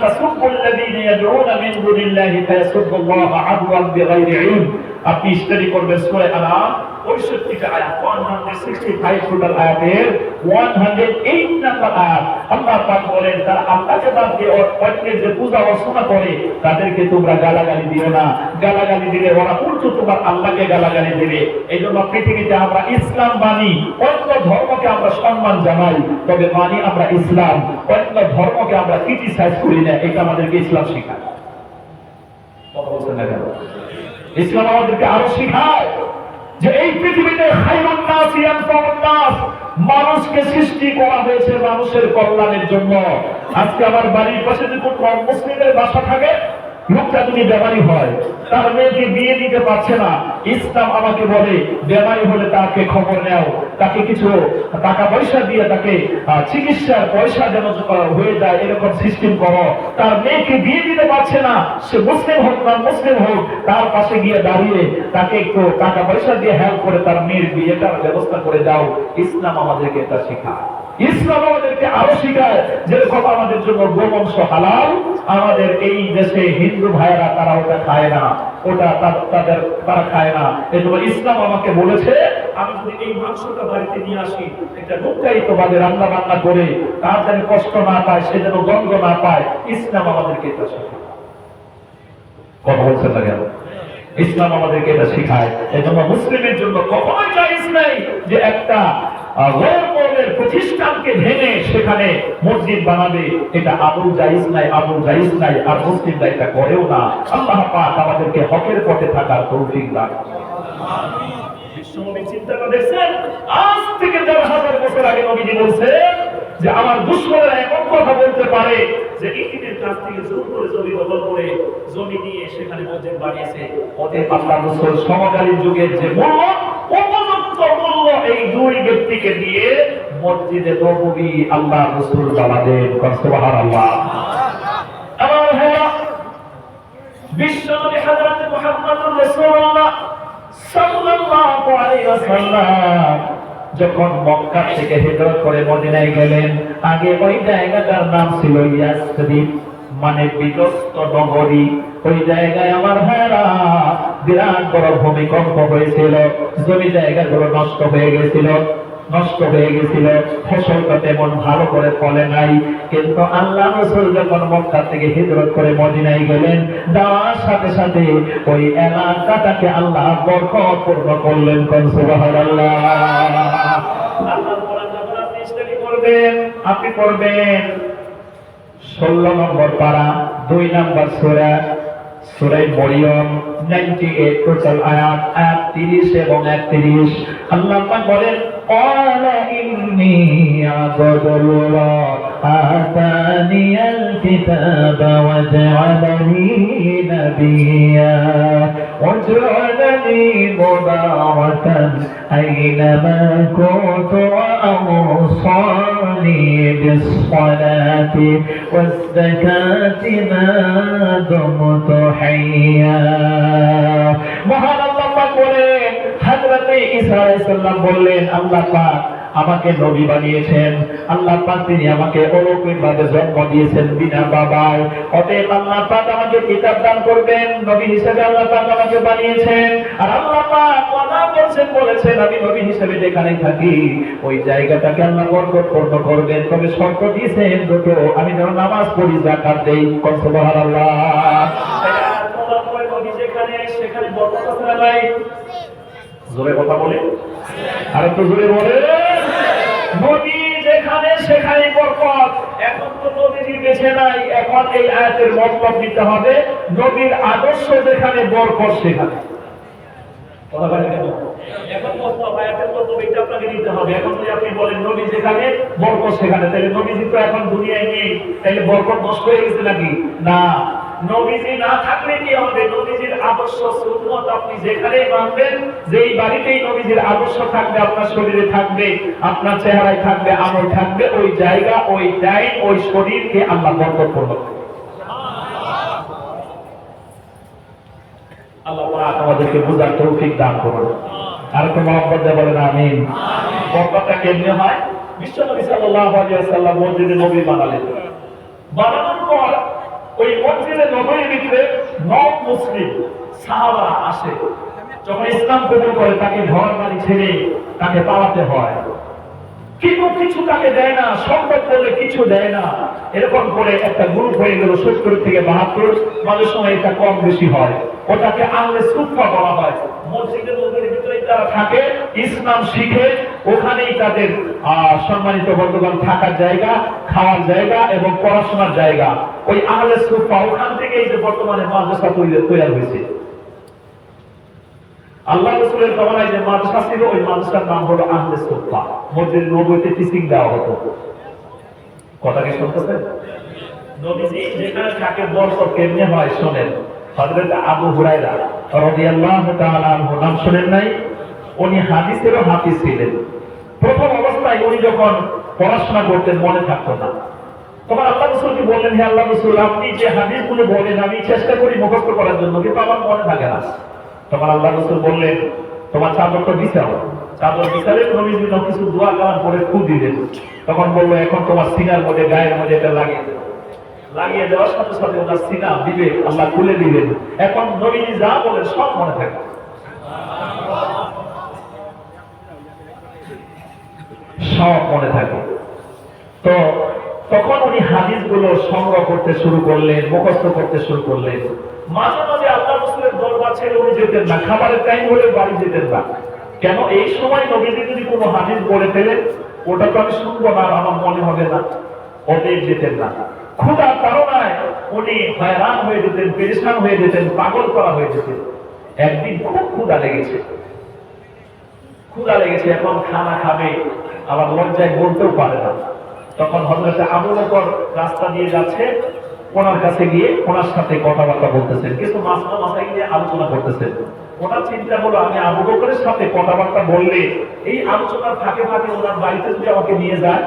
তাসুবুল্লাযীনা ইয়াদউনা মিন দুনিল্লাহি ফায়াসুবুল্লাহা Adwan বিগাইরি ইলম। আপনি study করবেন সূরা আনাম ৬৫টা আয়াত, 165 টোটাল আয়াতের 108 নাম্বার আয়াত। আল্লাহ পাক বলেন, তারা আল্লাহকে বাদ দিয়ে অন্যের যে পূজা অর্চনা করে তাদেরকে তোমরা গালাগালি দিও না। গালাগালি দিলে ওরা উল্টো তোমার আল্লাহকে গালাগালি দেবে। এই জন্য পৃথিবীতে আমরা ইসলাম মানি, অন্য ধর্মকে আমরা সম্মান জানাই, তবে মানি আমরা ইসলাম। অন্য ধর্মকে আমরা ক্রিটিসাইজ করি না। এটা আমাদেরকে ইসলাম শেখায়। কথা বলছেন না কেন? ইসলাম আমাদেরকে আরো শেখায় যে এই পৃথিবীতে খায়রুন নাস ইয়ানফাউন নাস, মানুষকে সৃষ্টি করা হয়েছে মানুষের কল্যাণের জন্য। আজকে আমার বাড়ির পাশে যদি কোনো মুসলিমের বাসা থাকে, লোকটা যদি বেমারি হয়, তার মেয়েকে বিয়ে দিতে পারছে না, ইসলাম আমাকে বলে বেমারি হলে তাকে খবর নাও, তাকে কিছু টাকা পয়সা দিয়ে তাকে চিকিৎসার পয়সা যেন হয়ে যায় এরকম সিস্টেম করো। তার মেয়েকে বিয়ে দিতে পারছে না, সে মুসলিম হোক না মুসলিম হোক, তার পাশে গিয়ে দাঁড়িয়ে তাকে একটু টাকা পয়সা দিয়ে হেল্প করে তার মেয়ের বিয়েটার ব্যবস্থা করে দাও। ইসলাম আমাদেরকে এটা শেখায়। ইসলাম আমাদেরকে আরো শিখায় যেরকম আমাদের জন্য গোমাংস হালাল, আমাদের এই দেশে হিন্দু ভাইয়েরা তারা ওটা খায় না, ওটা তারা খায় না। এজন্য ইসলাম আমাকে বলেছে আমি যদি এই মাংসটা বাড়িতে নিয়ে আসি, এটা লুকায়িত ভাবে রান্না বান্না করে তার যেন কষ্ট না পায়, সে যেন গন্ধ না পায়, ইসলাম আমাদেরকে এটা শেখায়। কথা বলছেন না কেন? ইসলাম আমাদেরকে এটা শেখায়। এজন্য মুসলিমের জন্য কখনোই জায়েজ নাই যে একটা প্রতিষ্ঠানকে ভেঙে সেখানে মসজিদ বানাবে। এটা আদৌ জায়েজ নাই, আদৌ জায়েজ নাই। আর মুসলিমরা এটা করেও না। আল্লাহ পাক আমাদেরকে হকের পথে থাকার তৌফিক দান করুন। বিশ্বনবী চিন্তা করে দেখছেন, আজ থেকে ৪০০০ বছর আগে নবীজি বলছেন যে আমার দুশমনেরা এমন কথা বলতে পারে যে ইহুদিদের কাছ থেকে জোর করে জমি দখল করে জমি নিয়ে সেখানে মসজিদ বানিয়েছে। অতএব আল্লাহ রাসূল সমকালীন যুগের যে মূল্য, উপযুক্ত মূল্য এই দুই ব্যক্তিকে দিয়ে মসজিদে নববী আল্লাহ রাসূল বানালেন। সুবহানাল্লাহ। আমার ভাইরা, বিশ্বনবী হযরত মুহাম্মদুর রাসূলুল্লাহ সাল্লাল্লাহু আলাইহি ওয়াসাল্লাম যখন মক্কা থেকে হিজরত করে মদিনায় গেলেন, আগে ওই জায়গাটার নাম ছিল ইয়াসরিব, মানে বিধ্বস্ত নগরী। ওই জায়গায় আমার ভাইরা বিরাট বড় ভূমিকম্প হয়েছিল, জমি জায়গাগুলো নষ্ট হয়ে গেছিল, ফসলটা তেমন ভালো করে ফলে নাই। কিন্তু আল্লাহ রাসূল যখন মক্কা থেকে হিজরত করে মদিনায় গেলেন, যাওয়ার সাথে সাথে ওই এলাকাটাকে আল্লাহ বরকতপূর্ণ করলেন। সুবহানাল্লাহ। আল্লাহ কোরআন যখন আপনি স্টাডি করবেন, আপনি পড়বেন 16 নম্বর পারা 2 নম্বর সূরা, সূরা মরিয়ম 98 টোটাল আয়াত 30 এবং 31। আল্লাহ পাক বলেন, قال إني عبد الله آتاني الكتاب وجعلني نبيا وجعلني مباركا أينما كنت وأوصاني بالصلاة والزكاة ما دمت حيا। মহান আল্লাহ পাক বলেন, হযরত ঈসা আলাইহিস সালাম বললেন, আল্লাহ পাক আমাকে নবী বানিয়েছেন, আল্লাহ পাক তিনি আমাকে অলৌকিকভাবে জন্ম দিয়েছেন বিনা বাবায়। অতএব আল্লাহ পাক আমাকে কিতাব দান করবেন, নবী হিসেবে আল্লাহ পাক আমাকে বানিয়েছেন। আর আল্লাহ পাক ওয়াদা করেছেন, বলেছেন আমি নবী হিসেবে যেখানেই থাকি ওই জায়গাটাকে আল্লাহ বরকতপূর্ণ করবেন। তবে শর্ত দিয়েছেন দুটো, আমি যেন নামাজ পড়ি, যাকাত দেই। সুবহানাল্লাহ। নবী যেখানে সেখানে বরকত আছে না নাই? জোরে কথা বলে, আর একটু জোরে বলে। নবী যেখানে সেখানে বরকত। এখন তো নবীজি বেঁচে নাই, এখন এই আয়াতের মতলব নিতে হবে নবীর আদর্শ যেখানে বরকত সেখানে। কথা বলেন কেন? এখন মতলব আয়াতের মতলব এটা আপনাকে নিতে হবে। এখন যদি আপনি বলেন নবী যেখানে বরকত সেখানে, তাহলে নবীজি তো এখন দুনিয়ায় নেই, তাহলে বরকত নষ্ট হয়ে গেছে নাকি? না, নবীজি না থাকলে কি হবে? নবীজির আদর্শ সুন্নাত আপনি যেখানেই মানবেন, যেই বাড়িতেই নবীজির আদর্শ থাকবে, আপনার শরীরে থাকবে, আপনার চেহারায় থাকবে, আমল থাকবে, ওই জায়গা, ওই টাইম, ওই শরীরকে আল্লাহ বরকত করবেন। আল্লাহ পাক আমাদেরকে বুঝার তৌফিক দান করুন। আর তো মহব্বত দিয়ে বলেন আমিন। বরকতটা কেমনে হয়? বিশ্বনবী সাল্লাল্লাহু আলাইহি ওয়াসাল্লাম মসজিদে নবী বানালেন। বানানোর পর ওই মসজিদে নববীর ভিতরে নন মুসলিম সাহাবা আসে, যখন ইসলাম কবুল করে তাকে ঘর বাড়ি ছেড়ে তাকে পালাতে হয়, কিন্তু কিছু তাকে দেয় না, সম্পদ করলে কিছু দেয় না। এরকম করে একটা গ্রুপ হয়ে গেল 70 থেকে 72, মাঝে সময় এটা কম বেশি হয়, ওটাকে আহলে সুফা বলা হয়। মসজিদের নববীর ভিতরে যারা থাকে, ইসলাম শিখে, ওখানেই তাদের সম্মানিত বন্ধুগণ থাকার জায়গা, খাওয়ার জায়গা এবং পড়াশোনার জায়গা। ওই আহলে সুফা, ওখান থেকে এই যে বর্তমানে মাদ্রাসা তৈরি হয়েছে। আল্লাহ রাসূলের জমানায় যে মাদ্রাসা ছিল, ওই মাদ্রাসার নাম হলো আহলে সুফা। মসজিদের নববীতে টিচিং দেওয়া হতো। কথা কি শুনতেছেন? নবীজি যেখানে থাকে বর্ষক কেমনে হয় শোনেন। হযরত আবু হুরায়রা রাদিয়াল্লাহু তাআলা আনহু নাম শুনেন নাই? উনি হাদিসেরও হাফিজ ছিলেন। প্রথম অবস্থায় উনি যখন পড়াশোনা করতেন মনে থাকতো না, তখন আল্লাহ রাসূলকে বললেন, হে আল্লাহ রাসূল, আপনি যে হাদিসগুলো বলেন আমি চেষ্টা করি মুখস্থ করার জন্য, কিন্তু আমার মনে থাকে না। তখন আল্লাহ রাসূল বললেন, তোমার চাদরটা বিছাও। চাদর বিছালে নবীজি কিছু দোয়া কালাম পড়ে ফু দিলেন। তখন বললো, এখন তোমার সিনার মধ্যে, গায়ের মধ্যে এটা লাগিয়ে দেওয়ার সাথে সাথে ওনার সিনা দিবে আল্লাহ খুলে দিলেন। এখন নবীজি যা বলেন সব মনে থাকে, সব মনে থাকে। তো তখন উনি হাদিসগুলো সংগ্রহ করতে শুরু করলেন, মুখস্থ করতে শুরু করলেন। মাঝে মাঝে আল্লাহ রাসূলের দরবার ছেড়ে উনি যেতেন না, খাবারের টাইম হলে বাড়ি যেতেন না। কেন? এই সময় নবীজি যদি কোনো হাদিস বলে ফেলেন, ওটা তো আমি শুনবো না, আমার মনে হবে না, ওদের যেতেন না। ক্ষুধার তাড়নায় উনি হয়রান হয়ে যেতেন, পেরেশান হয়ে যেতেন, পাগল করা হয়ে যেতেন। একদিন খুব ক্ষুধা লেগেছে, এখন খানা খাবে, আবার লজ্জায় বলতেও পারে না। তখন হযরত আবু বকর রাস্তা দিয়ে যাচ্ছে, ওনার কাছে গিয়ে ওনার সাথে কথাবার্তা বলতেছেন, কিন্তু মাথায় গিয়ে আলোচনা করতেছেন। ওনার চিন্তা হলো, আমি আবু বকরের সাথে কথাবার্তা বললে এই আলোচনার ফাঁকে ফাঁকে ওনার বাড়িতে যদি আমাকে নিয়ে যায়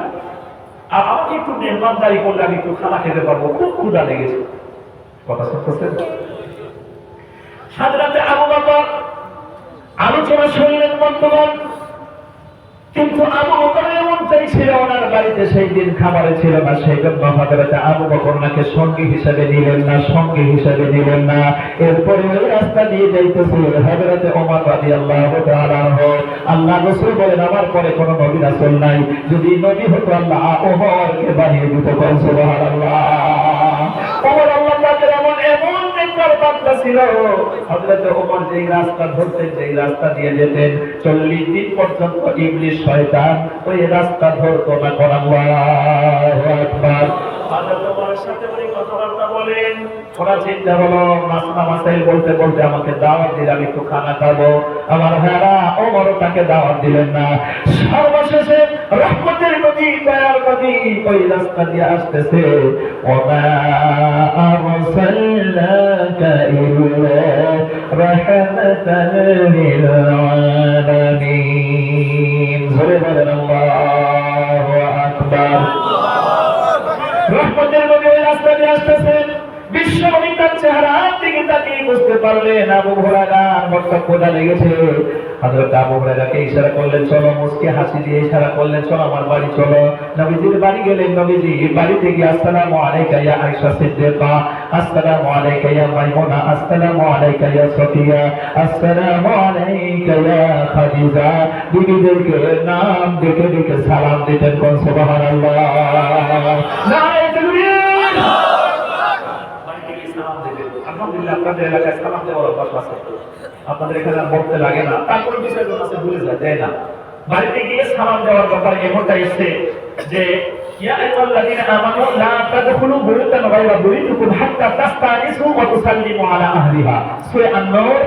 আর আমাকে একটু মেহমানদারি করলে আমি একটু খানা খেতে পারবো, খুব ক্ষুধা লেগেছে। কথা শুনতেছেন? হযরত আবু বকর আলোচনা শুনলেন বন্ধুগণ, কিন্তু আবু বকরের এমনটাই ছিল, ওনার বাড়িতে সেই দিন খাবারে ছিল না। সেই জন্য হযরত আবু বকর নাকে সঙ্গী হিসেবে নিলেন না। এরপরে ওই রাস্তা দিয়ে যাইতেছিল হযরত ওমর রাদিয়াল্লাহু তাআলা আনহু। আল্লাহ রাসূল বলেন, আমার পরে কোনো নবী রাসূল নাই, যদি নবী হতো আল্লাহ ওমরকে বানিয়ে দিত। সুবহানাল্লাহ। ওমর আল্লাহ তাআলা এমন নেককার বান্দা ছিল, হযরত ওমর যেই রাস্তা ধরতেন, যেই রাস্তা দিয়ে যেতেন, 40 দিন পর্যন্ত ইবলিস শয়তান ওই রাস্তা ধরতো না। আল্লাহু আকবার। হযরত ওমরের সাথে উনি কথাবার্তা বলেন, ওরা চিন্তা হলো মাসলা মাসাইল বলতে বলতে আমাকে দাওয়াত দিলাম, একটু খানা খাবো। আমার ভাইরা, ওমরও তাকে দাওয়াত দিলেন না। সর্বশেষে রহমতের নবী, দয়ার নবী ওই রাস্তা দিয়ে আসতেছে। ওমা আরসালনাকা ইল্লা রাহমাতাল লিল আলামিন। জোরে বলেন আল্লাহু আকবার। রহমতের নবী ওই রাস্তা দিয়ে আসতেছেন। বিশ্ব নবী তার চেহারার দিকে তাকিয়ে বুঝতে পারলেন আবু হুরায়রা বড় ক্ষুধা লেগেছে। হযরত আবু হুরায়রাকে ইশারা করলেন, চলো। মুস্কি হাসি দিয়ে ইশারা করলেন, চলো আমার বাড়ি চলো। নবীজির বাড়ি গেলেন। নবীজি বাড়িতে গিয়ে আসসালামু আলাইকা ইয়া আয়েশা সিদ্দিকা, আসসালামু আলাইকা ইয়া মাইমুনা, আসসালামু আলাইকা ইয়া সাফিয়া, আসসালামু আলাইকা ইয়া খাদিজা। বিবিদেরকে নাম ডেকে ডেকে সালাম দিতেন। কোন সুবহানাল্লাহ। নারে তাকবীর। আলহামদুলিল্লাহ, আপনাদের এলাকায় সালাম দেওয়ার অভ্যাস আছে, আপনাদের এখানে বলতে লাগে না, তারপরে বিষয়গুলো আছে ভুলে যায় না। বাড়িতে গিয়ে সালাম দেওয়ার ব্যাপারে এমনটা এসছে যে ইয়া আইয়ুহাল্লাযীনা আমানু লা তাদখুলু বুয়ুতান গায়রা বুয়ুতিকুম হাত্তা তাস্তানিসু ওয়া তুসাল্লিমু আলা আহলিহা। সূরা আন-নূর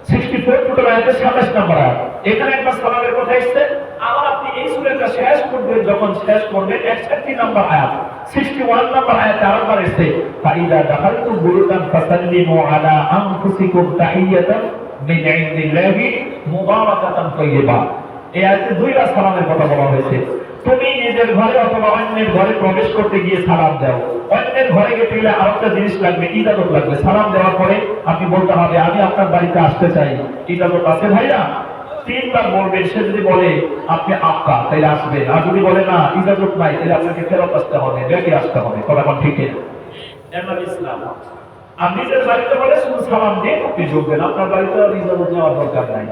64 ফুটের আয়াতে 27 নম্বর আয়াত। এখানে একটা সালামের কথা এসছে। আবার আপনি এই সূরাটা শেষ করবেন, যখন শেষ করবেন 61 নম্বর আয়াত, 61 নম্বর আয়াতে আরেকবার এসছে, ফাইদা দাখালতুম বুয়ুতান ফাসাল্লিমু আলা আনফুসিকুম তাহিয়াতান মিন ইনদিল্লাহি মুবারাকাতান তাইয়্যিবা। এই আয়াতে দুইবার সালামের কথা বলা হয়েছে। তুমি নিজের ঘরে অথবা অন্যের ঘরে প্রবেশ করতে গিয়ে সালাম দাও। অন্যের ঘরে গেলে আরেকটা জিনিস লাগবে, ইজাজত লাগবে। সালাম দেওয়ার পরে আপনি বলতে হবে, আমি আপনার বাড়িতে আসতে চাই, ইজাজত আছে ভাইয়া? 3 বার বলবেন। সে যদি বলে আপনি আপকা, তাইলে আসবেন। আর যদি বলে না ইজাজত নাই, তাহলে আপনাকে ফেরত আসতে হবে, ব্যাকে আসতে হবে। কথা ঠিক না? এর নাম ইসলাম। আর নিজের বাড়িতে বলে শুধু সালাম দিয়ে আপনি যোগ দেন, আপনার বাড়িতে ইজাজত নেওয়ার দরকার নাই।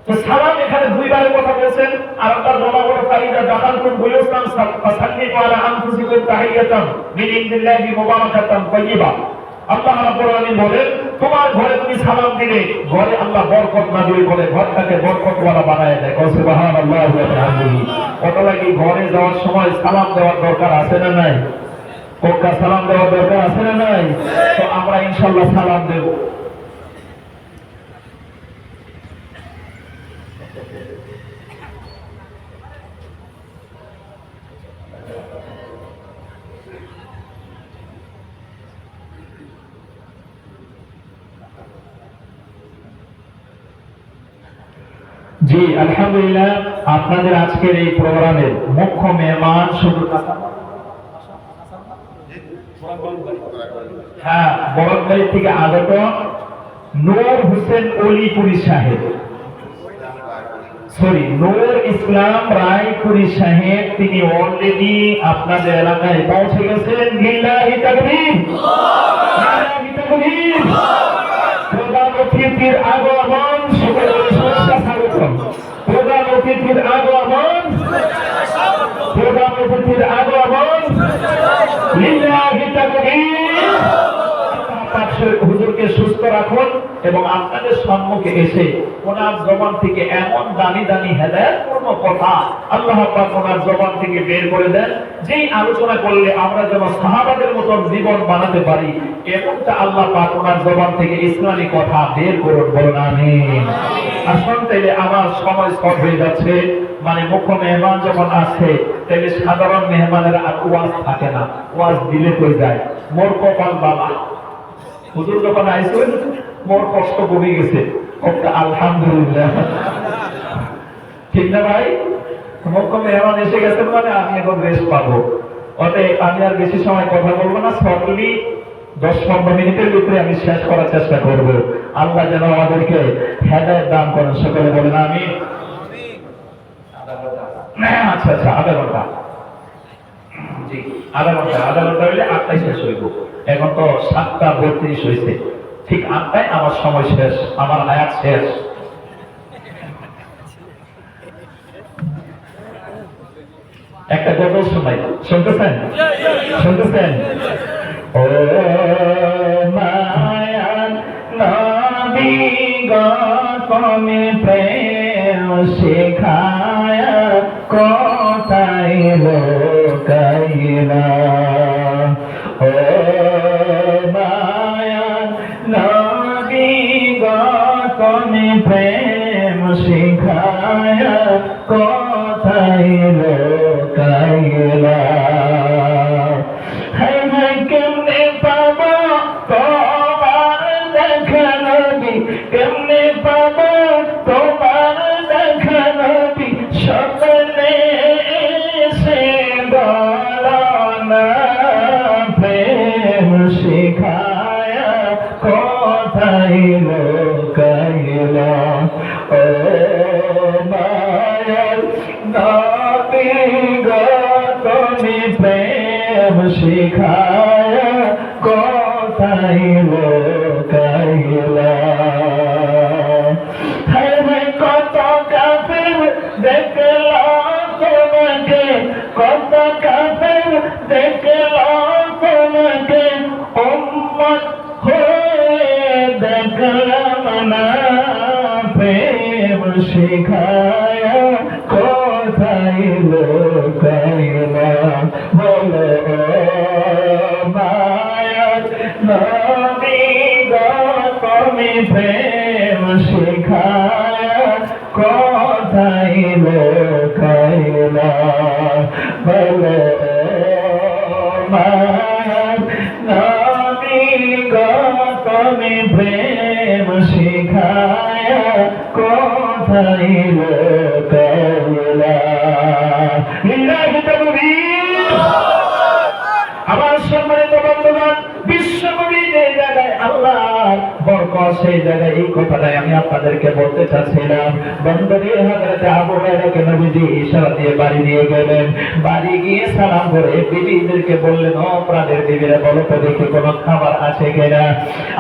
তো সালাম এখানে দুইবারের কথা বলেছেন। আর আপনার বলা বড় ফাইদা দাখালতুম বুয়ুতান ফাসাল্লিমু আলা আনফুসিকুম তাহিয়াতান মিন ইনদিল্লাহি মুবারাকাতান তাইয়্যিবা। আল্লাহ রাব্বুল আলামিন বলেন, তোমার ঘরে তুমি সালাম দিলে ঘরে আল্লাহ বরকত নাযিল করে, ঘরটাকে বরকতওয়ালা বানায় দেয়। সুবহানাল্লাহি ওয়া বিহামদিহি। কত লাগি ঘরে যাওয়ার সময় সালাম দেওয়ার দরকার আছে না নাই? কোকা সালাম দেওয়ার দরকার আছে না নাই? তো আমরা ইনশাআল্লাহ সালাম দেব। জি আলহামদুলিল্লাহ, আপনাদের আজকের এই প্রোগ্রামের মুখ্য মেহমান শুধু হ্যাঁ বরকবাড়ি থেকে আগত নূর হোসেন অলিপুরি সাহেব, নূর ইসলাম রায়পুরি সাহেব, তিনি অলরেডি আপনাদের এলাকায় পৌঁছে গেছেন। লিল্লাহি তাকবীর, লিল্লাহি তাকবীর। প্রধান অতিথির আগমন, সকলের শুভেচ্ছা স্বাগতম। প্রধান অতিথির আগমন, প্রধান অতিথির আগমন। লিল্লাহি তাকবীর। হুজুরকে সুস্থ রাখুন এবং আপনাদের সম্মুখে এসে ওনার জবান থেকে এমন দামি দামি হেদায়েতপূর্ণ কথা আল্লাহ পাক ওনার জবান থেকে বের করে দেন, যেই আলোচনা করলে আমরা যেন সাহাবাদের মতো জীবন বানাতে পারি, এমনটা আল্লাহ পাক ওনার জবান থেকে ইসলামী কথা বের করুন, বলুন আমিন। আসুন, তাইলে আমার সময় শর্ট হয়ে যাচ্ছে। মানে মুখ্য মেহমান যখন আসছে তাইলে সাধারণ মেহমানের আর ওয়াজ থাকে না, ওয়াজ দিলে কই যায়। মোর কপাল বাবা, হুজুর যখন আইসেন মোর কষ্ট কমে গেছে। আলহামদুলিল্লাহ, ঠিক না ভাই? মুখ্য মেহমান এসে গেছেন মানে আমি এখন রেস্ট পাবো। অতএব আমি আর বেশি সময় কথা বলবো না, শর্টলি 10-15 মিনিটের ভিতরে আমি শেষ করার চেষ্টা করব। আল্লাহ যেন আমাদেরকে হেদায়েত দান করেন, সকলে বলেন আমিন। আচ্ছা আচ্ছা, আধা ঘন্টা। জি আধা ঘন্টা হইলে 8টায় শেষ হইব। এখন তো 7টা 32 হয়েছে, ঠিক 8টায় আমার সময় শেষ, আমার আয়াত শেষ। একটা গজল শোনাই, শুনতেছেন? শুনতেছেন? ও মায়া নবী গো তুমি প্রেম শিখায়া কোথায় লোকাইলা। ও মায়া নবী গো তুমি প্রেম শিখায়া কোথায় লোকাইলা। কেমনে পাবো তোমার দেখা নবী, কেমনে পাবো তোমার দেখা নবী, স্বপ্নে এসে বলো না প্রেম শিখায়া কোথায় লোকাইলা। ও মায়ার নবী গো তুমি প্রেম শিখায়া কোথায় লোকাইলা। কত কাফের দেখলাম তোমাকে, কত কাফের দেখলাম তোমাকে, উম্মত হয়ে দেখলাম না প্রেম শিখায়া কোথায় লোকাইলা। বলো মায়ার নবী গো তুমি প্রেম শিখায়া কোথায় লোকাইলা। বলো মায়ার নবী গো তুমি প্রেম শিখায়া কোথায় লোকাইলা। লিল্লাহি তাকবীর। আমার সম্মানিত বন্ধুগণ, বিশ্বনবী যে জায়গায় আল্লাহ বরকত সেই জায়গায় এই কথাটাই আমি আপনাদেরকে বলতে চাচ্ছিলাম। বন্ধুরে হযরত আবু হুরায়রাকে নবীজি ইশারা দিয়ে বাড়ি নিয়ে গেলেন। বাড়ি গিয়ে সালাম করে বিবিদেরকে বললেন, ও প্রাণের বিবিরা, বলো তো দেখি কোনো খাবার আছে কিনা।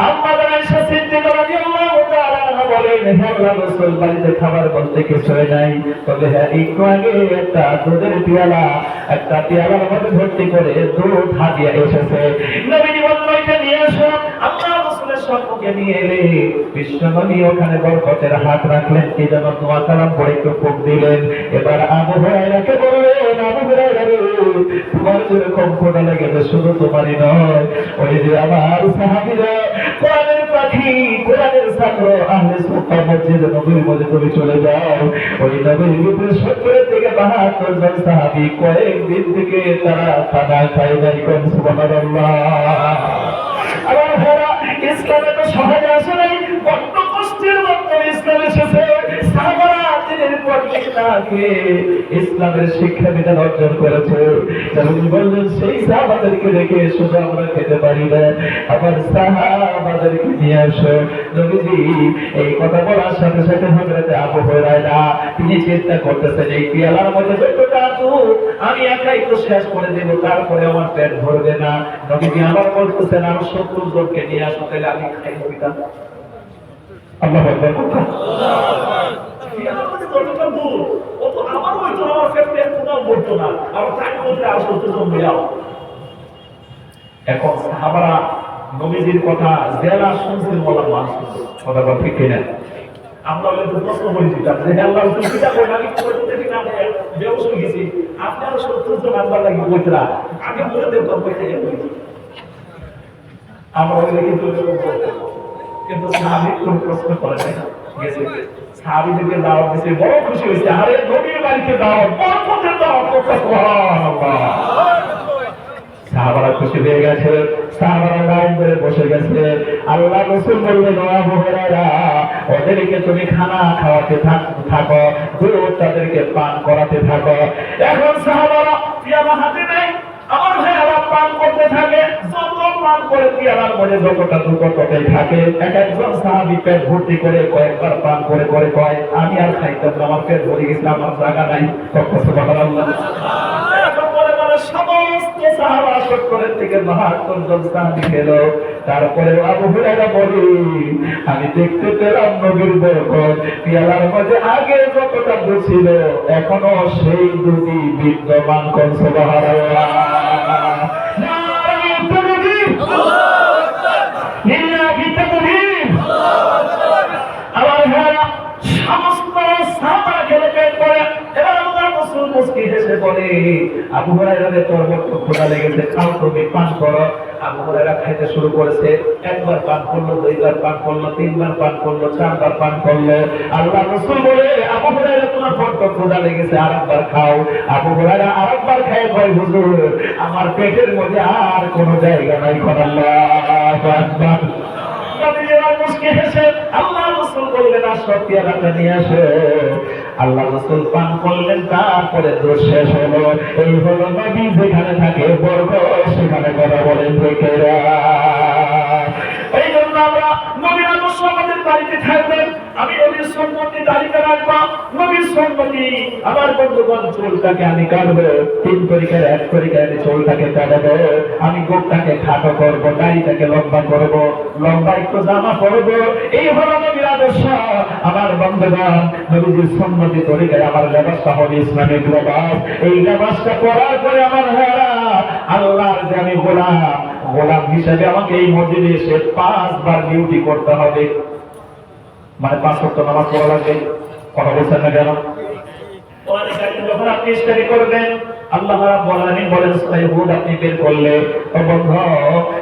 আম্মা আয়েশা সিদ্দিকা রাদিয়াল্লাহু তাআলা আনহা বলেন, হে আল্লাহর রাসূল, বাড়িতে খাবার বলতে কিছুই নাই, তবে হ্যাঁ একটু আগে একটা দুধের পেয়ালার মধ্যে ভর্তি করে দুধ হাদিয়া এসেছে। নবীজি বললেন, এটা নিয়ে এসো। আল্লাহর রাসূলের সম্মুখে নিয়ে এলে বিশ্বনবী ওখানে বরকতের হাত রাখলেন, কি যেন দোয়া কালাম পড়ে একটু ফুঁক দিলেন। এবার আবু হুরায়রাকে বললেন, আবু হুরায়রা রে, তোমার যেরকম ক্ষুধা লেগেছে শুধু তোমারই নয়, ওই যে আমার সাহাবীরা, কোরআনের পাখি, কোরআনের ছাত্র, আহলে সুফা মসজিদে নবীর মধ্যে তুমি চলে যাও, ওই নবীর ভিতরে 70 থেকে 72 জন সাহাবী কয়েকদিন থেকে তারা খানা খায় নাই। সুবহানাল্লাহ। আমার ভাইরা, ইসলামে তো সহজে আসে নাই, বড্ড কষ্টের মাধ্যমে ইসলাম এসেছে। সাহাবারা দিনের পর দিন না খেয়ে ইসলামের শিক্ষা বিধান অর্জন করেছে। নবী বললেন, সেই সাহাবাদেরকে রেখে শুধু আমরা খেতে পারি না, আমার সাহাবাদেরকে নিয়ে আসো। নবীজি এই কথা বলার সাথে সাথে হযরত আবু হুরায়রা তিনি চিন্তা করতেছেন, এই পেয়ালার মধ্যে যতটা দুধ আমি একাই তো শেষ করে দেব, তারপরে আমার পেট ভরবে না। নবীজি আবার বলতেছেন, আর 70 জনকে নিয়ে আসো, তাহলে আমি খাই কবিতা। আল্লাহু আকবার। পেয়ালার মধ্যে যতটা দুধ ও তো আমারও হইতো, আমার পেটে কোথাও ভরতো না, আর তাই বলতে আর 70 জন মিলাও। এখন সাহাবারা নবীজির কথা জেলা শুনছেন, বলার মানুষ কথা ঠিক কিনা? আমরা হলে তো প্রশ্ন করে দিতাম যে আল্লাহ রাসূল কিটা কইলেন, আমি করতে ঠিক না বেউস হয়ে গেছি, আপনি আর 70 জন আল্লাহ লাগি কইতরা আগে বলে দেব তো কইতে যাই। আমরা হলে কিন্তু সাহাবী কোন প্রশ্ন করে নাই, গেছে সাহাবীদেরকে দাওয়াত দিতে বড় খুশি হইছে, আরে নবীর বাড়িতে দাওয়াত, বরকতের দাওয়াত, সুবহানাল্লাহ। সাহাবারা খুশি হয়ে গেছে, সাহাবারা লাইন ধরে বসে গেছে। আল্লাহর রাসূল বললেন, আবু হুরায়রা, ওদেরকে তুমি খানা খাওয়াতে থাকো, দুধ তাদেরকে পান করাতে থাকো। এখন সাহাবারা পেয়ালা হাতে নেই, আমার ভাইয়েরা পান করতে থাকে, যত পান করে পেয়ালার মধ্যে যতটা দুধ ততটাই থাকে। এক একজন সাহাবী পেট ভর্তি করে কয়েকবার পান করে করে কয়, আমি আর খাইতাম না, আমার পেট ভরে গেছে, আমার জায়গা নাই। সুবহানাল্লাহ। সমস্ত সাহাবা 70 থেকে 72 জন সাহাবী গেল। তারপরে আবু হুরায়রা বলি, আমি দেখতে পেলাম নবীর বরকত পেয়ালার মধ্যে আগে যতটা দুধ ছিল এখনো সেই দুধই বিদ্যমান। সুবহানাল্লাহ। নারায়ে তাকবীর, লিল্লাহি তাকবীর। আমার ভাইরা, সমস্ত সাহাবা গেলে পেট করে। এবার আল্লাহর রাসূল মুস্কি হেসে বলে, আবু হুরায়রা, তোর বড় ক্ষুধা লেগেছে, খাও, তুমি পান করো। আবু হুরায়রা খাইতে শুরু করেছে, একবার পান করলো, দুইবার পান করলো, তিনবার পান করলো, চারবার পান করলো। আল্লাহর রাসূল বলে, আবু হুরায়রা, তোমার বড় ক্ষুধা লেগেছে, আরেকবার খাও। আবু হুরায়রা আরেকবার খায়, কয়, হুজুর, আমার পেটের মধ্যে আর কোনো জায়গা নাই। আল্লাহু আকবার। আল্লাহ রাসূল বললেন, আসো, পেয়ালাটা নিয়ে আসো। আল্লাহ রাসূল পান করলেন, তারপরে দুধ শেষ হলো। এই হলো নবী যেখানে থাকে বরকত সেখানে কথা বলেন লোকেরা। এই জন্য আমরা নবীর আদর্শ আমাদের বাড়িতে থাকবেন। আমি নবীর সুন্নতি তালিকা রাখবো, নবীর সুন্নতি আমার বন্ধুগণ, চুলটাকে আমি কাটবো 3 তরিকার 1 তরিকায় আমি চুলটাকে কাটবো। আমি গোপটাকে খাটো করবো, দাড়িটাকে লম্বা করবো, লম্বা একটু জামা পরবো। এই হলো নবীর আদর্শ। আমার বন্ধুগণ, নবীজির সুন্নতি তরিকায় আমার লেবাসটা হবে ইসলামিক লেবাস। এই লেবাসটা পরার পরে আমার ভাইরা, আল্লাহর যে আমি গোলাম হিসেবে আমাকে এই মসজিদে এসে 5 বার ডিউটি করতে হবে। মানে 5 ওয়াক্ত নামাজ পড়া লাগবে। কথা বলছেন না কেন? যখন আপনি স্টাডি করবেন, আল্লাহ রাব্বুল আলামিন বলেন, সূরা হুদ আপনি বের করলে, ও বন্ধু,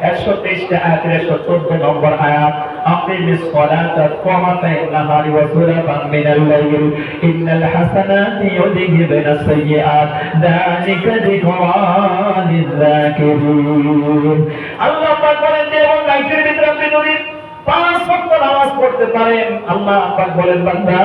123 টা আয়াতের 114 নম্বর আয়াত, আকিমিস সালাতা তারাফাই নাহারি ওয়া সুলাফান মিনাল লাইল ইন্নাল হাসানাতি ইউযহিবুনাস সাইয়্যাত যালিকা যিকরা লিয-যাকিরিন। আল্লাহ পাক বলেন যে এবং লাইফের ভিতরে আপনি যদি 5 ওয়াক্ত নামাজ পড়তে পারেন, আল্লাহ পাক বলেন, বান্দা,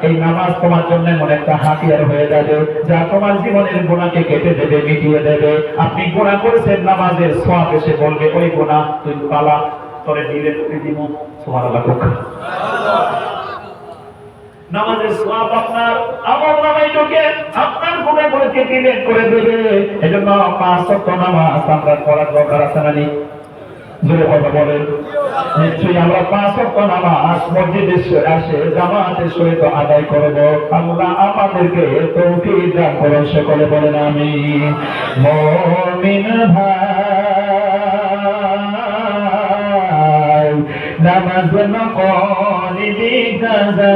এই নামাজ তোমার জন্য এমন একটা হাতিয়ার হয়ে যাবে যা তোমার জীবনের গুনাহকে কেটে দেবে, মিটিয়ে দেবে। আপনি গুনাহ করেছেন, নামাজের সওয়াব এসে বলবে, ওই গুনাহ তুই পালা, তোরে দিলে তুই দিব, সুবহানাল্লাহ। নামাজের সওয়াব আপনার আমল নামায় ঢোকে, আপনার গুনাহ করে ডিলিট করে দেবে। এজন্য 5 ওয়াক্ত নামাজ আমরা পড়ার দরকার আছে না নেই? জোরে কথা বলেন। নিশ্চয়ই আমরা 5 ওয়াক্ত নামাজ মসজিদে এসে জামাতের সহিত আদায় করব। আল্লাহ আমাদেরকে তৌফিক দান করুন, সকলে বলেন আমিন। মুমিন ভাই নামাজ না পড়িবি কাজা,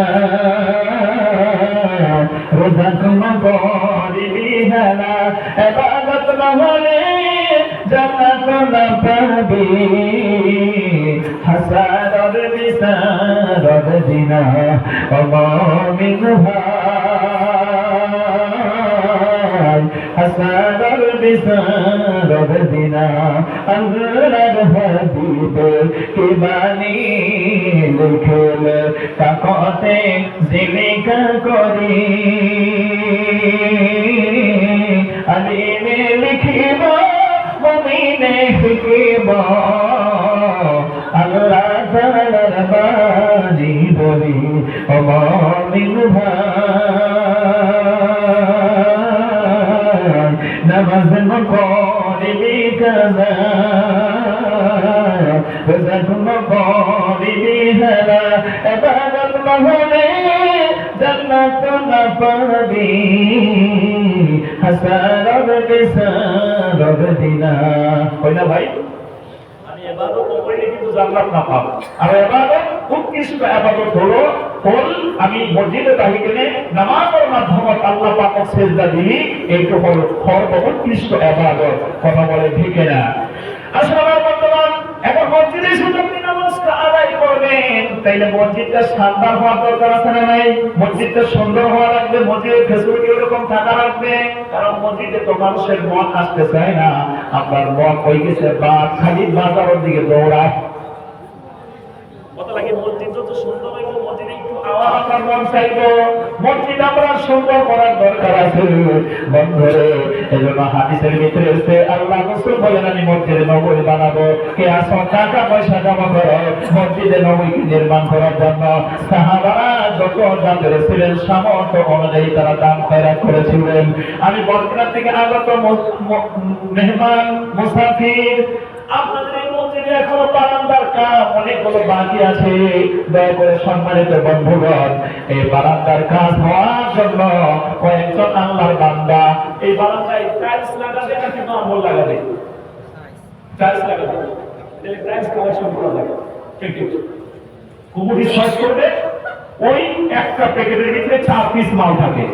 রোজা না পড়িবি হালা, ইবাদত না হলে জান্নাত না পাবি, হাসারত বিসারত দিনা ও মুমিন ভাই, হাসারত বিসারত দিনা আল্লাহর হাবিব কে বাণী লিখলে তাকতে জিলিকা করি, আলিমে লিখিব মুমিনে শিখিব, আল্লাহ তাআলার বাণী বলি ও মুমিন ভাই, নামাজ না পড়িবি কাজা, রোজা না পড়িবি হালা, ইবাদত না হলে জান্নাত না পাবি, হাসারত বিসারত দিনা। কইনা ভাই, আমি ইবাদত কইলে কিন্তু জান্নাত না পাবো। আর ইবাদত উৎকৃষ্ট ইবাদত হলো আমি মসজিদে দাঁড়িয়ে গেলে নামাজের মাধ্যমে আল্লাহ পাকের সিজদা দিই, এইটা হলো সর্বোৎকৃষ্ট ইবাদত। কথা বলে ঠিক না? আসলে আমার বর্তমান এখন মসজিদে শুধু আপনি নামাজটা আদায় করবেন, তাইলে মসজিদটা শানদার হওয়ার দরকার আছে না নাই? মসজিদটা সুন্দর হওয়া লাগবে, মসজিদের ফেসিলিটি এরকম থাকা লাগবে। কারণ মসজিদে তো মানুষের মন আসতে চায় না, আপনার মন হয়ে গেছে খালি বাজারের দিকে দৌড়ায়। কত লাগে মসজিদ যত সুন্দর হইব, মসজিদে একটু আওয়াজ আপনার মন চাইব, মসজিদ আমরা সুন্দর করার দরকার আছে বন্ধুরে। এজন্য হাদিসের ভিতরে আছে আল্লাহ রাসূল বলেন আমি মসজিদে নববী বানাবো, কে আসো টাকা পয়সা জমা করো মসজিদে নববী নির্মাণ করার জন্য। সাহাবারা যত দান করেছিলেন সামর্থ্য অনুযায়ী তারা দান খয়রাত করেছিলেন। আমি বর্তমান থেকে আগত মেহমান মুসাফির, আপনাদের এই মসজিদে এখনো বারান্দার কাজ অনেকগুলো বাকি আছে। দয়া করে সম্মানিত বন্ধুগণ, এই বারান্দার কাজ হওয়ার জন্য কয়েকজন আল্লাহর বান্দা এই বারান্দায় টাইলস লাগাবে নাকি নরমাল লাগাবে? টাইলস লাগাবে। তাহলে টাইলস কালেকশন করা লাগে, ঠিক ঠিক কুমুটি সস করবে। ওই একটা প্যাকেটের ভিতরে 4 পিস মাল থাকে,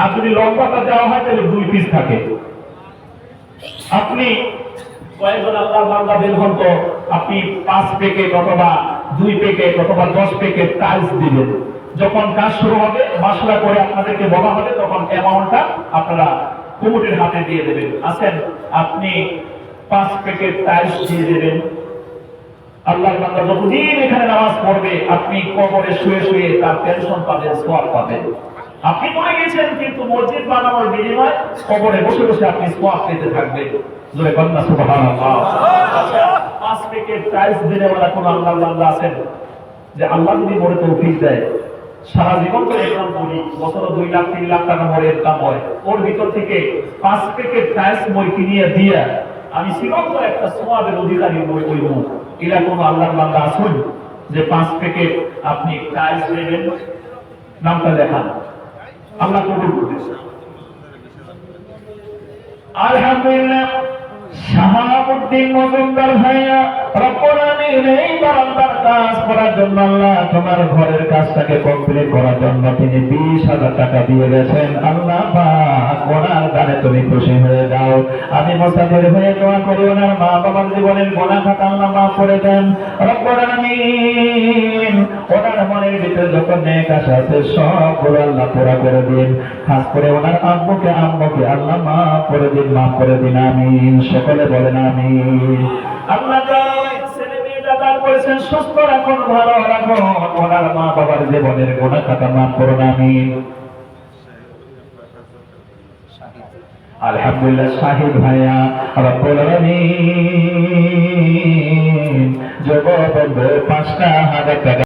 আর যদি লম্বাটা দেওয়া হয় তাহলে 2 পিস থাকে। আপনি কয়েকজন আল্লাহর বান্দা বের হন তো, আপনি 5 প্যাকেট অথবা 2 প্যাকেট অথবা 10 প্যাকেট টাইলস দিবেন। যখন কাজ শুরু হবে মশলা করে আপনাদেরকে বলা হবে, তখন অ্যামাউন্টটা আপনারা কমিটির হাতে দিয়ে দেবেন। আসেন আপনি 5 প্যাকেট টাইলস দিয়ে দেবেন। আল্লাহর বান্দা যতদিন এখানে নামাজ পড়বে আপনি কবরে শুয়ে শুয়ে তার টেনশন পাবেন, সওয়াব পাবেন। আপনি মরে গেছেন কিন্তু মসজিদ বানানোর বিনিময়ে কবরে বসে বসে আপনি সওয়াব পেতে থাকবেন। জোরে বলনা সুবহানাল্লাহ। 5 প্যাকেট টাইলস দিনেওয়ালা কোন আল্লাহর বান্দা আছেন যে আল্লাহ যদি মরে তৌফিক দেয় সারা জীবন তো ইনকাম করি, বছরে 2 লাখ 3 লাখ টাকা মরে ইনকাম হয়, ওর ভিতর থেকে 5 প্যাকেট টাইলস মই কিনিয়ে দিয়ে আমি সীমান্ত একটা সওয়াবের অধিকারী হইব? এরা কোন আল্লাহর বান্দা আছেন যে 5 প্যাকেট আপনি টাইলস নেবেন? নামটা লেখান, আল্লাহ কবুল করবেন। আলহামদুলিল্লাহ, শাহাবুদ্দিন মজুমদার ভাইয়া রব্বুল আমিন এই বারান্দার কাজ করার জন্য আল্লাহ তোমার ঘরের কাজটাকে কমপ্লিট করার জন্য তিনি 20,000 টাকা দিয়ে গেছেন। আল্লাহ পাক ওনার দানে তুমি খুশি হয়ে যাও। আমি মুসাফির হয়ে দোয়া করি ওনার মা বাবার জীবনের গুনাহ খাতা আল্লাহ মাফ করে দেন রব্বুল আমিন। ওনার মনের ভিতরে যত নেক আশা আছে সবগুলো আল্লাহ পুরা করে দিন। খাস করে ওনার আব্বুকে আম্মুকে আল্লাহ মাফ করে দিন, মাফ করে দিন, আমিন। সকলে বলেন আমিন। আল্লাহ ছেলে মেয়েটা দান করেছেন, সুস্থ রাখুন, ভালো রাখুন, ওনার মা বাবার জীবনের গুনাহ খাতা মাফ করুন, আমিন। আলহামদুলিল্লাহ, শাহিদ ভাইয়া রব্বুল আলামিন যুবক বন্ধু 5,000 টাকা